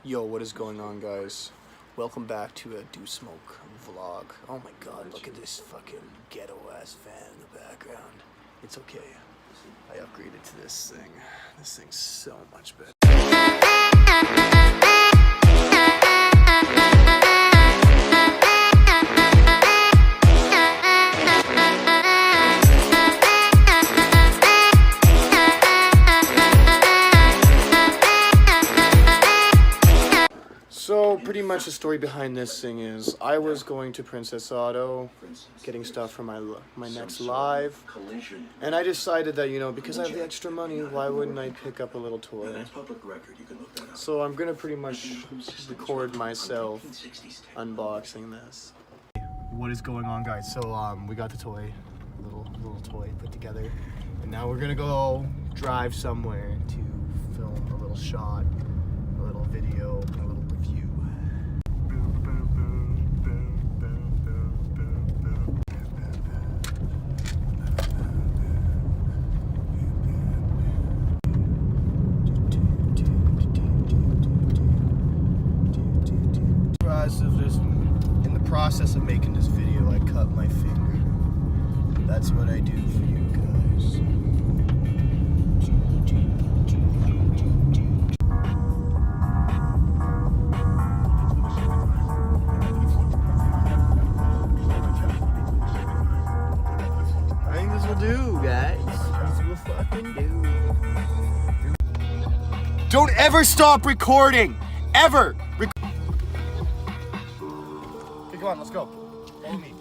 Yo, what is going on, guys? Welcome back to a Do Smoke vlog. Oh my god, look at this fucking ghetto ass fan in the background. It's okay. I upgraded to this thing. This thing's so much better. So pretty much the story behind this thing is I was going to Princess Auto, getting stuff for my next live, and I decided that, you know, because I have the extra money, why wouldn't I pick up a little toy? So I'm gonna pretty much record myself unboxing this. What is going on, guys? So we got the toy, little toy put together, and now we're gonna go drive somewhere to film a little shot, a little video, a little review. In the process of making this video, I cut my finger. That's what I do for you guys. I think this will do, guys. This will fucking do. Don't ever stop recording! Ever! Okay, go on, let's go. Follow me.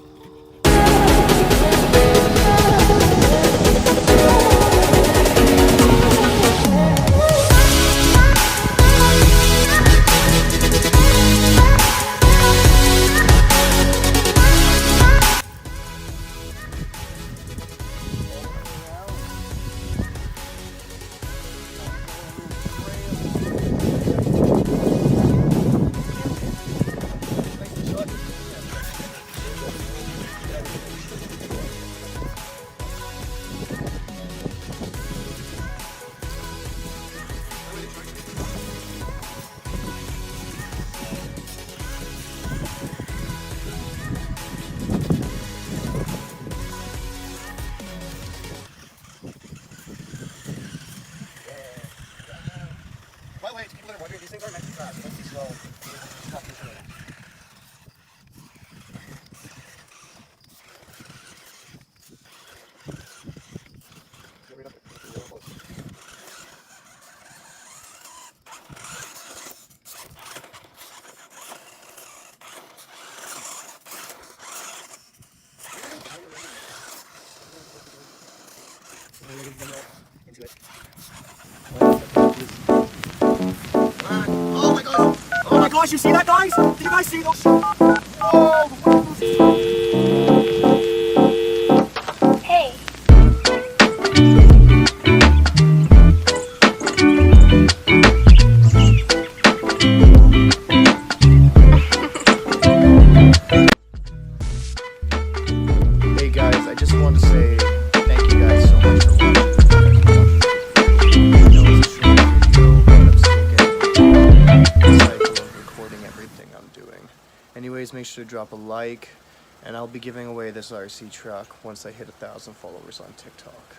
Wait, people that are wondering, these things aren't meant to crash. Let's be slow. Not too slow. Into it. Oh my god! Oh my gosh, you see that, guys? Did you guys see those? Oh! Hey. Hey guys, I just want to say thank you guys so much for watching. Anyways, make sure to drop a like, and I'll be giving away this RC truck once I hit 1,000 followers on TikTok.